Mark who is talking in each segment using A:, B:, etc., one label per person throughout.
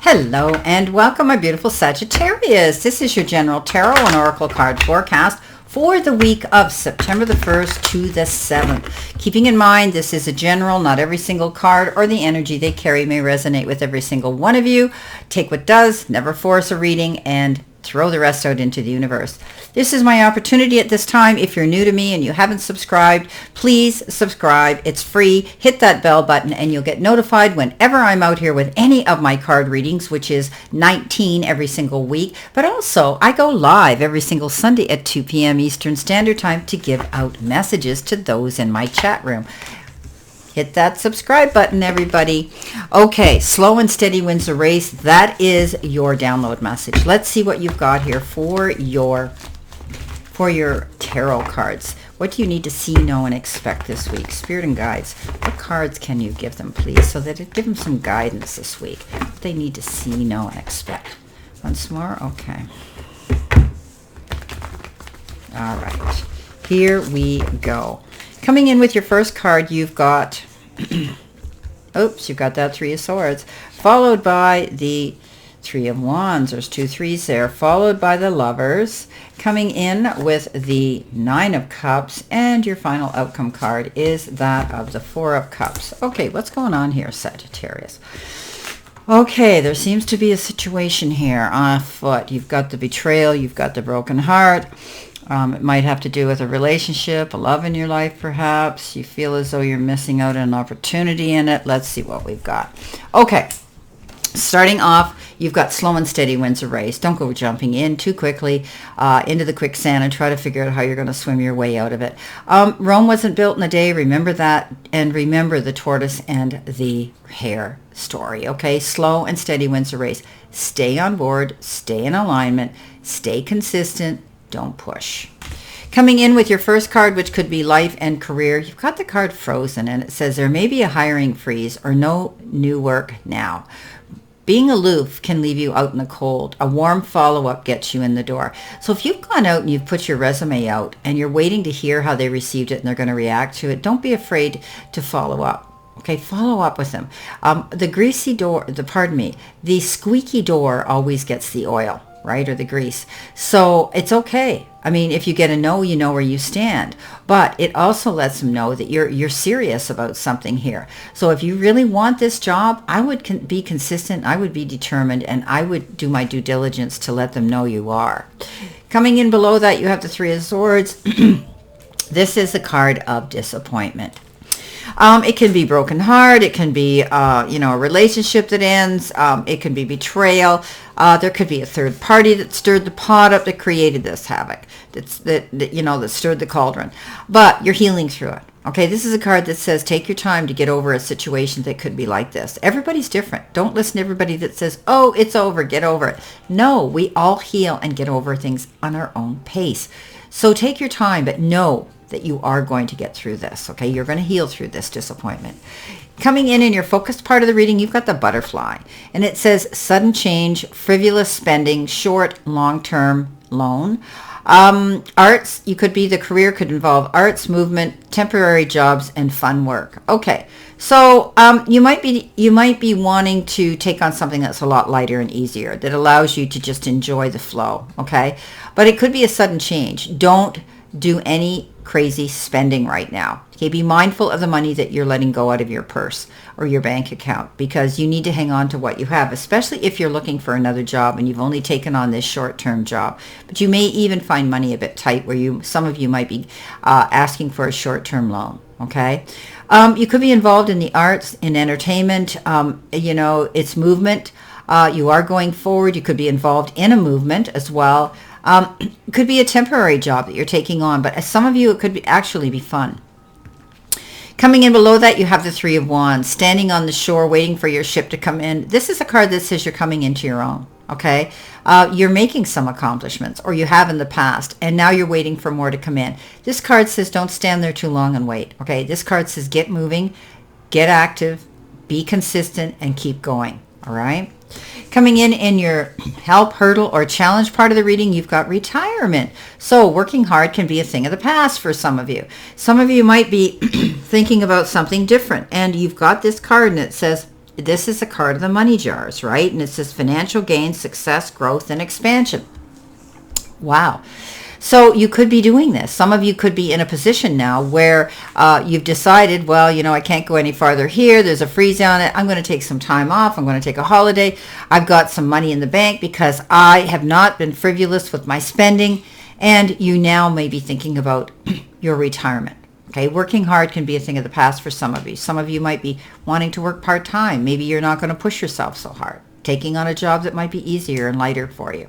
A: Hello and welcome, my beautiful Sagittarius. This is your general tarot and oracle card forecast for the week of September the 1st to the 7th. Keeping in mind, this is a general, not every single card or the energy they carry may resonate with every single one of you. Take what does, never force a reading, and throw the rest out into the universe. This is my opportunity at this time. If you're new to me and you haven't subscribed, please subscribe. It's free. Hit that bell button and you'll get notified whenever I'm out here with any of my card readings, which is 19 every single week. But also, I go live every single Sunday at 2 p.m. Eastern Standard Time to give out messages to those in my chat room. Hit that subscribe button, everybody. Okay, slow and steady wins the race. That is your download message. Let's see what you've got here for your tarot cards. What do you need to see, know, and expect this week? Spirit and guides. What cards can you give them, please, so that it give them some guidance this week? What they need to see, know, and expect. Once more? Okay. All right. Here we go. Coming in with your first card, you've got, oops, you've got that Three of Swords, followed by the Three of Wands. There's two threes there, followed by the Lovers. Coming in with the Nine of Cups, and your final outcome card is that of the Four of Cups. Okay, what's going on here, Sagittarius? Okay, there seems to be a situation here on foot. You've got the betrayal, you've got the broken heart. It might have to do with a relationship, a love in your life, perhaps. You feel as though you're missing out on an opportunity in it. Let's see what we've got. Okay, starting off, you've got slow and steady wins a race. Don't go jumping in too quickly into the quicksand and try to figure out how you're going to swim your way out of it. Rome wasn't built in a day. Remember that, and remember the tortoise and the hare story. Okay, slow and steady wins a race. Stay on board, stay in alignment, stay consistent. Don't push. Coming in with your first card, which could be life and career, you've got the card Frozen, and it says there may be a hiring freeze or no new work now. Being aloof can leave you out in the cold. A warm follow-up gets you in the door. So if you've gone out and you've put your resume out and you're waiting to hear how they received it and they're going to react to it, don't be afraid to follow up. Okay, follow up with them. The squeaky door always gets the oil, right, or the grease. So it's okay. I mean, if you get a no, you know where you stand. But it also lets them know that you're serious about something here. So if you really want this job, I would be consistent, I would be determined, and I would do my due diligence to let them know you are. Coming in below that, you have the Three of Swords. This is a card of disappointment. It can be broken heart. It can be, a relationship that ends. It can be betrayal. There could be a third party that stirred the pot up, that created this havoc, that stirred the cauldron. But you're healing through it. Okay, this is a card that says take your time to get over a situation that could be like this. Everybody's different. Don't listen to everybody that says, oh, it's over, get over it. No, we all heal and get over things on our own pace. So take your time, but know that you are going to get through this, okay? You're going to heal through this disappointment. Coming in your focused part of the reading, you've got the Butterfly, and it says sudden change, frivolous spending, short, long-term loan. Arts, the career could involve arts, movement, temporary jobs, and fun work. Okay, so you might be wanting to take on something that's a lot lighter and easier, that allows you to just enjoy the flow, okay? But it could be a sudden change. Don't do any crazy spending right now. Okay, be mindful of the money that you're letting go out of your purse or your bank account, because you need to hang on to what you have, especially if you're looking for another job and you've only taken on this short-term job. But you may even find money a bit tight where some of you might be asking for a short-term loan. Okay, you could be involved in the arts, in entertainment. It's movement. You are going forward. You could be involved in a movement as well. It could be a temporary job that you're taking on, but as some of you, it could actually be fun. Coming in below that, you have the Three of Wands, standing on the shore, waiting for your ship to come in. This is a card that says you're coming into your own, okay? You're making some accomplishments, or you have in the past, and now you're waiting for more to come in. This card says don't stand there too long and wait, okay? This card says get moving, get active, be consistent, and keep going, all right? Coming in your help, hurdle, or challenge part of the reading, you've got retirement. So working hard can be a thing of the past for some of you. Some of you might be thinking about something different, and you've got this card and it says this is a card of the money jars, right? And it says financial gain, success, growth, and expansion. Wow. So you could be doing this. Some of you could be in a position now where you've decided, well, I can't go any farther here. There's a freeze on it. I'm going to take some time off. I'm going to take a holiday. I've got some money in the bank because I have not been frivolous with my spending. And you now may be thinking about your retirement. Okay, working hard can be a thing of the past for some of you. Some of you might be wanting to work part-time. Maybe you're not going to push yourself so hard. Taking on a job that might be easier and lighter for you.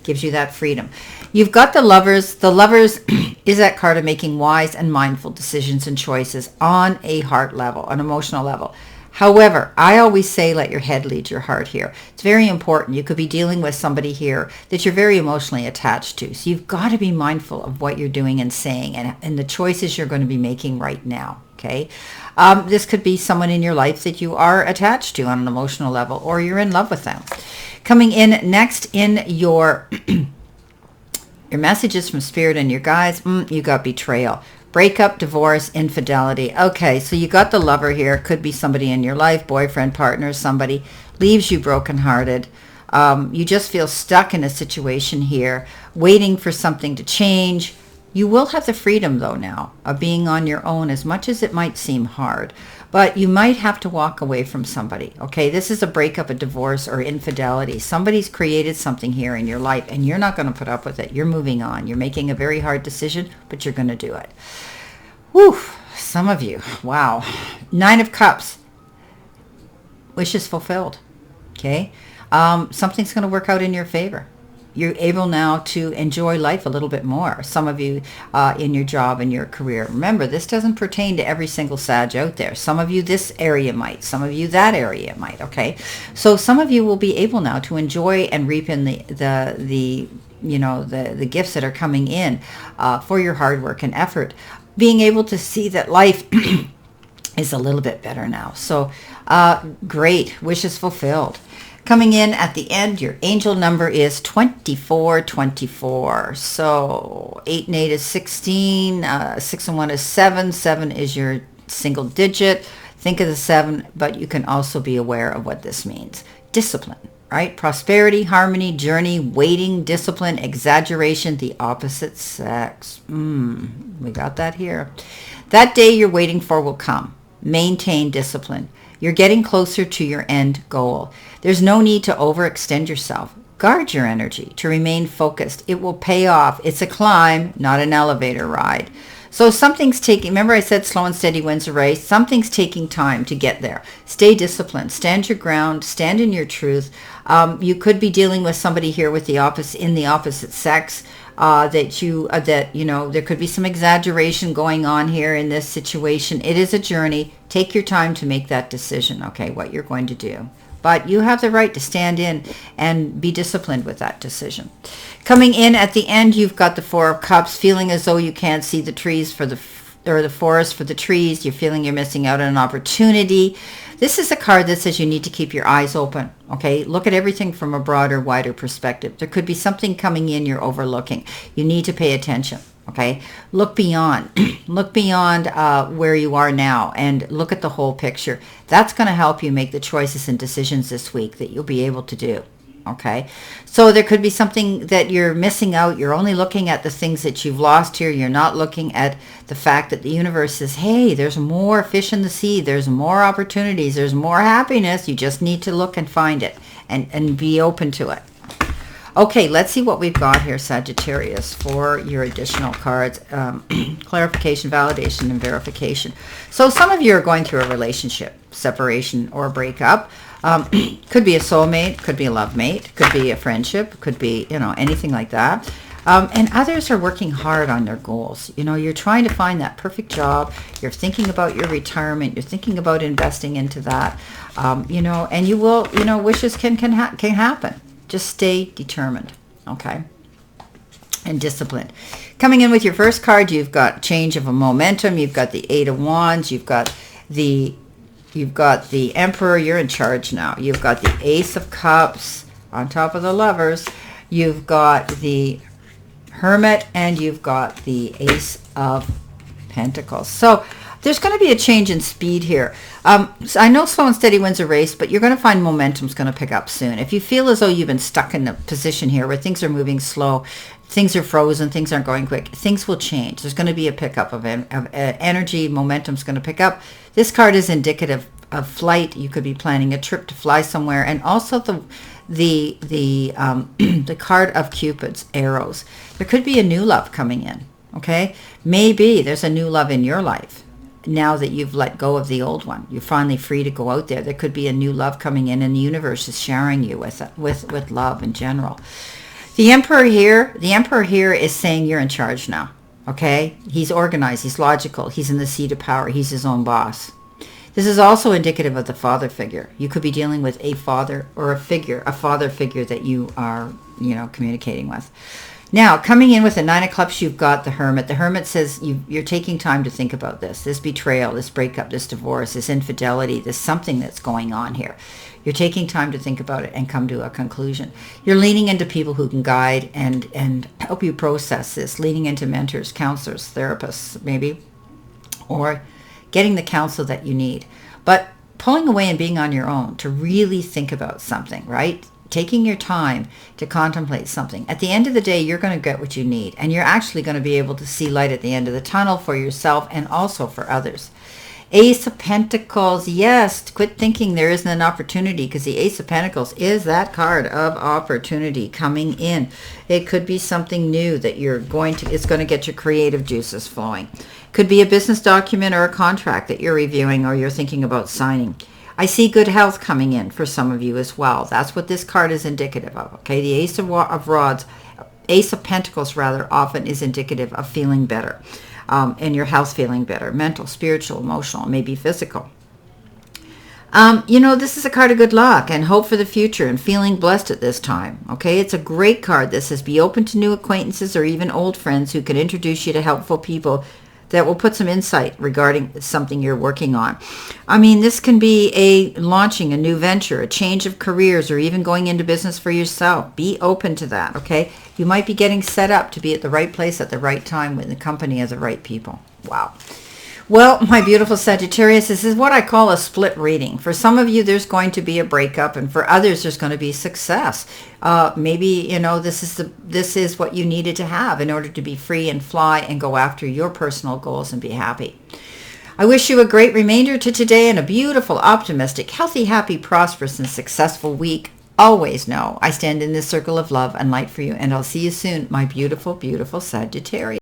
A: Gives you that freedom. You've got the Lovers. The Lovers is that card of making wise and mindful decisions and choices on a heart level, an emotional level. However, I always say let your head lead your heart here. It's very important. You could be dealing with somebody here that you're very emotionally attached to. So you've got to be mindful of what you're doing and saying and the choices you're going to be making right now. Okay. This could be someone in your life that you are attached to on an emotional level, or you're in love with them. Coming in next in your messages from Spirit and your guides, you got betrayal, breakup, divorce, infidelity. Okay, so you got the Lover here. Could be somebody in your life, boyfriend, partner, somebody leaves you brokenhearted. You just feel stuck in a situation here, waiting for something to change. You will have the freedom, though, now of being on your own, as much as it might seem hard. But you might have to walk away from somebody, okay? This is a breakup, a divorce, or infidelity. Somebody's created something here in your life, and you're not going to put up with it. You're moving on. You're making a very hard decision, but you're going to do it. Whew, some of you, wow. 9 of Cups, wishes fulfilled, okay? Something's going to work out in your favor. You're able now to enjoy life a little bit more. Some of you in your job and your career. Remember, this doesn't pertain to every single Sag out there. Some of you this area might. Some of you that area might. Okay, so some of you will be able now to enjoy and reap in the gifts that are coming in for your hard work and effort. Being able to see that life is a little bit better now. So great, wishes fulfilled. Coming in at the end, your angel number is 2424. So 8 and 8 is 16, 6 and 1 is 7. 7 is your single digit. Think of the 7, but you can also be aware of what this means. Discipline, right? Prosperity, harmony, journey, waiting, discipline, exaggeration, the opposite sex. We got that here. That day you're waiting for will come. Maintain discipline. You're getting closer to your end goal. There's no need to overextend yourself. Guard your energy to remain focused. It will pay off. It's a climb, not an elevator ride. So something's taking, remember I said slow and steady wins a race? Something's taking time to get there. Stay disciplined. Stand your ground. Stand in your truth. You could be dealing with somebody here with the opposite sex. There could be some exaggeration going on here in this situation. It is a journey. Take your time to make that decision, okay, what you're going to do. But you have the right to stand in and be disciplined with that decision. Coming in at the end, you've got the 4 of Cups, feeling as though you can't see the trees for the forest for the trees. You're feeling you're missing out on an opportunity. This is a card that says you need to keep your eyes open, okay? Look at everything from a broader, wider perspective. There could be something coming in you're overlooking. You need to pay attention, okay? Look beyond. Look beyond where you are now and look at the whole picture. That's going to help you make the choices and decisions this week that you'll be able to do. Okay, so there could be something that you're missing out. You're only looking at the things that you've lost here. You're not looking at the fact that the universe says, hey, there's more fish in the sea. There's more opportunities. There's more happiness. You just need to look and find it and be open to it. Okay, let's see what we've got here, Sagittarius, for your additional cards. Clarification, validation, and verification. So some of you are going through a relationship, separation, or breakup. Could be a soulmate, could be a love mate, could be a friendship, could be, anything like that. And others are working hard on their goals. You're trying to find that perfect job. You're thinking about your retirement. You're thinking about investing into that. And you will, wishes can happen. Just stay determined, okay? And disciplined. Coming in with your first card, you've got change of a momentum. You've got the 8 of Wands. You've got the Emperor. You're in charge now. You've got the Ace of Cups on top of the Lovers. You've got the Hermit, and you've got the Ace of Pentacles. So There's going to be a change in speed here. So I know slow and steady wins a race, but you're going to find momentum's going to pick up soon. If you feel as though you've been stuck in a position here where things are moving slow, things are frozen, things aren't going quick, things will change. There's going to be a pickup of energy, momentum's going to pick up. This card is indicative of flight. You could be planning a trip to fly somewhere, and also the card of Cupid's arrows. There could be a new love coming in. Okay, maybe there's a new love in your life now that you've let go of the old one. You're finally free to go out there. There could be a new love coming in, and the universe is showering you with love in general. The Emperor here is saying you're in charge now. Okay, he's organized, he's logical, he's in the seat of power, he's his own boss. This is also indicative of the father figure. You could be dealing with a father or a father figure that you are, communicating with. Now, coming in with the Nine of Cups, you've got the Hermit. The Hermit says you're taking time to think about this betrayal, this breakup, this divorce, this infidelity, this something that's going on here. You're taking time to think about it and come to a conclusion. You're leaning into people who can guide and help you process this, leaning into mentors, counselors, therapists, maybe, or getting the counsel that you need. But pulling away and being on your own to really think about something, right? Taking your time to contemplate something. At the end of the day, you're going to get what you need, and you're actually going to be able to see light at the end of the tunnel for yourself and also for others. Ace of Pentacles, yes, quit thinking there isn't an opportunity, because the Ace of Pentacles is that card of opportunity coming in. It could be something new that it's going to get your creative juices flowing. Could be a business document or a contract that you're reviewing or you're thinking about signing. I see good health coming in for some of you as well. That's what this card is indicative of, okay? The Ace of Pentacles rather, often is indicative of feeling better, and your health feeling better, mental, spiritual, emotional, maybe physical. This is a card of good luck and hope for the future and feeling blessed at this time, okay? It's a great card that says be open to new acquaintances or even old friends who can introduce you to helpful people that will put some insight regarding something you're working on. I mean, this can be launching a new venture, a change of careers, or even going into business for yourself. Be open to that, okay? You might be getting set up to be at the right place at the right time with the company of the right people. Wow. Well, my beautiful Sagittarius, this is what I call a split reading. For some of you, there's going to be a breakup, and for others, there's going to be success. Maybe, this is what you needed to have in order to be free and fly and go after your personal goals and be happy. I wish you a great remainder to today and a beautiful, optimistic, healthy, happy, prosperous, and successful week. Always know I stand in this circle of love and light for you, and I'll see you soon, my beautiful, beautiful Sagittarius.